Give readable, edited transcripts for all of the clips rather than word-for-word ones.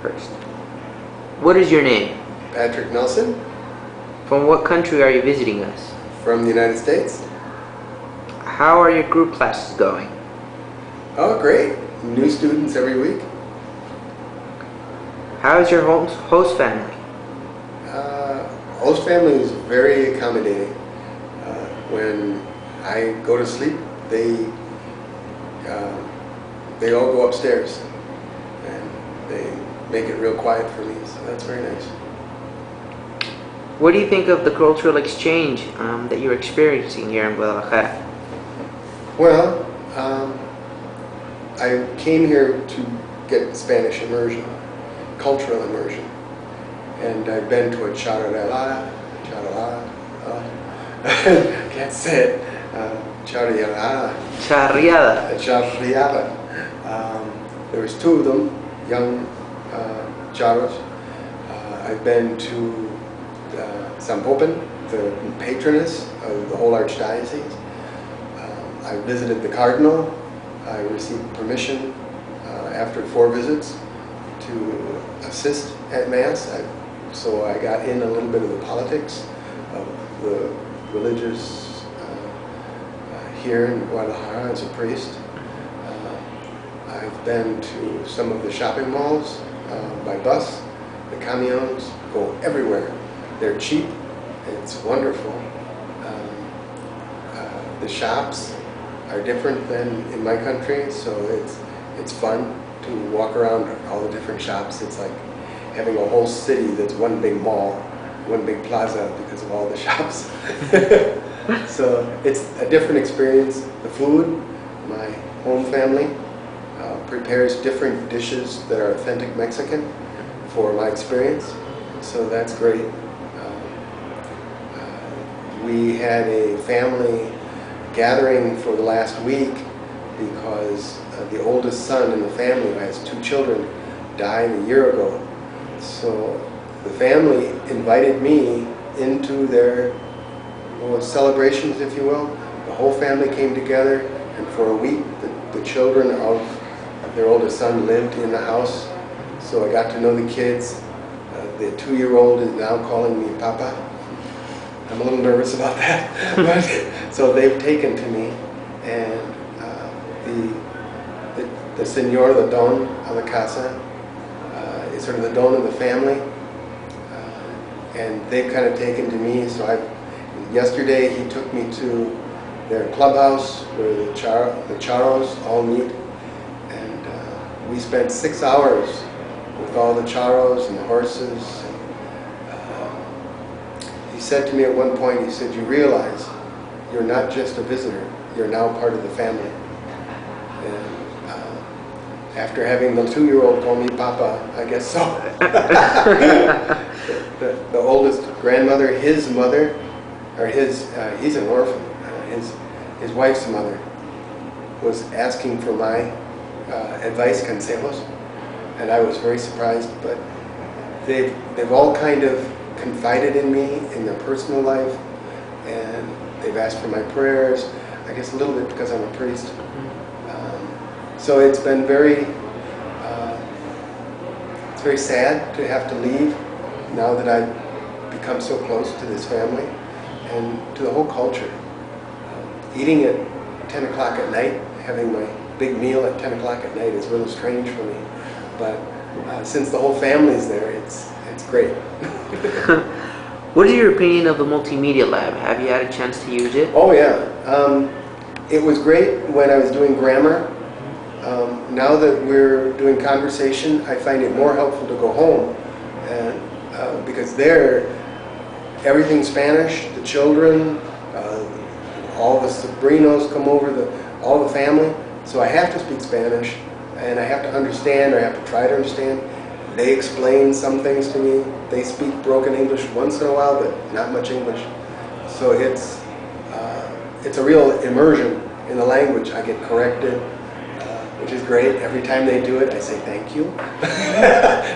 first. What is your name? Patrick Nelson. From what country are you visiting us? From the United States. How are your group classes going? Oh, great. New students every week. How is your host family? Host family is very accommodating. When I go to sleep, they all go upstairs and they make it real quiet for me, so that's very nice. What do you think of the cultural exchange that you're experiencing here in Guadalajara? Well, I came here to get Spanish immersion, cultural immersion, and I've been to a charreada, can't say it, charreada. There was two of them, young charros. I've been to Zampopan, the patroness of the whole archdiocese. I visited the cardinal. I received permission after 4 visits to assist at Mass. So I got in a little bit of the politics of the religious here in Guadalajara as a priest. I've been to some of the shopping malls by bus. The camions go everywhere. They're cheap. It's wonderful. The shops are different than in my country, so it's fun to walk around all the different shops. It's like having a whole city that's one big mall, one big plaza because of all the shops. So it's a different experience. The food, my home family prepares different dishes that are authentic Mexican for my experience, so that's great. We had a family gathering for the last week because the oldest son in the family, who has 2 children, died a year ago. So the family invited me into their celebrations, if you will. The whole family came together, and for a week the children of their oldest son lived in the house. So I got to know the kids. The 2-year-old is now calling me Papa. I'm a little nervous about that. But, so they've taken to me, and the señor, the don of the casa, is sort of the don of the family, and they've kind of taken to me. So yesterday he took me to their clubhouse where the charros all meet, and we spent 6 hours with all the charros and the horses. He said to me at one point, he said, "You realize you're not just a visitor, you're now part of the family." And after having the 2-year-old call me Papa, I guess so. the oldest grandmother, his mother, or he's an orphan, his wife's mother was asking for my advice, consejos, and I was very surprised, but they've all kind of confided in me in their personal life, and they've asked for my prayers, I guess a little bit because I'm a priest. So it's been it's very sad to have to leave now that I've become so close to this family and to the whole culture. Eating at 10 o'clock at night, having my big meal at 10 o'clock at night is a little strange for me, but since the whole family's there, it's great. What is your opinion of the multimedia lab? Have you had a chance to use it? Oh yeah, it was great when I was doing grammar. Now that we're doing conversation, I find it more helpful to go home, and because there, everything's Spanish. The children, all the sobrinos come over, all the family. So I have to speak Spanish, and I have to understand, or I have to try to understand. They explain some things to me. They speak broken English once in a while, but not much English. So it's a real immersion in the language. I get corrected, which is great. Every time they do it, I say thank you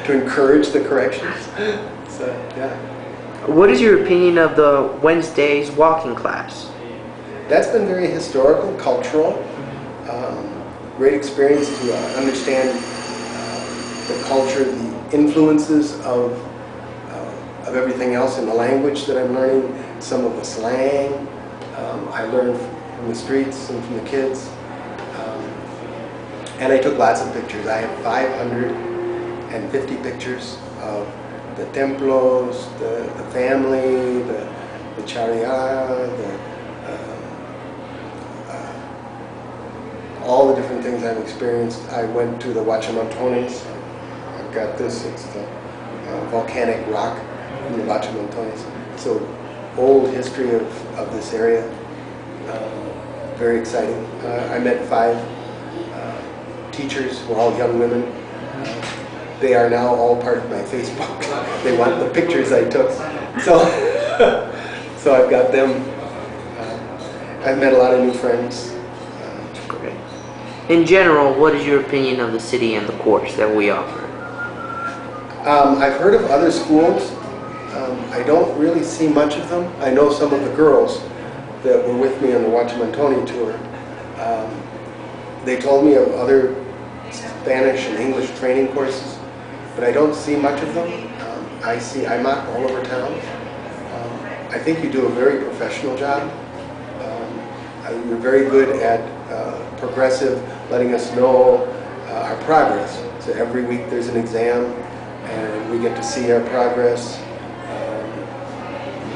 to encourage the corrections. So yeah. What is your opinion of the Wednesday's walking class? That's been very historical, cultural. Great experience to understand the culture, the influences of everything else in the language that I'm learning, some of the slang I learned from the streets and from the kids. And I took lots of pictures. I have 550 pictures of the templos, the family, the charreada, all the different things I've experienced. I went to the Huachamantones. I've got this, it's the volcanic rock in the Huachamantones. So old history of this area. Very exciting. I met 5 teachers who are all young women. They are now all part of my Facebook. They want the pictures I took. So, so I've got them. I've met a lot of new friends. Great. In general, what is your opinion of the city and the course that we offer? I've heard of other schools. I don't really see much of them. I know some of the girls that were with me on the Huachamantoni tour. They told me of other Spanish and English training courses, but I don't see much of them. I see IMAC all over town. I think you do a very professional job. You're very good at progressive, letting us know our progress. So every week there's an exam and we get to see our progress.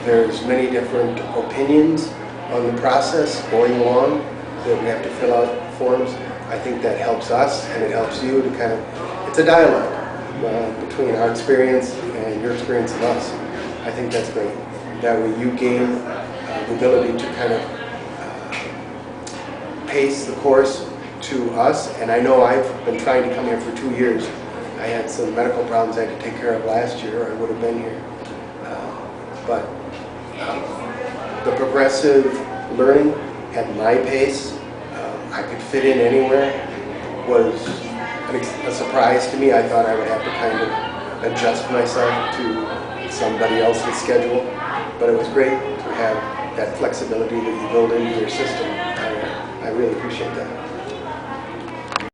There's many different opinions on the process going along that we have to fill out forms. I think that helps us and it helps you to kind of, it's a dialogue between our experience and your experience of us. I think that's great. That way you gain the ability to kind of pace the course to us. And I know I've been trying to come here for 2 years. I had some medical problems I had to take care of last year or I would have been here. But the progressive learning at my pace, I could fit in anywhere, was a surprise to me. I thought I would have to kind of adjust myself to somebody else's schedule, but it was great to have that flexibility that you build into your system. I really appreciate that.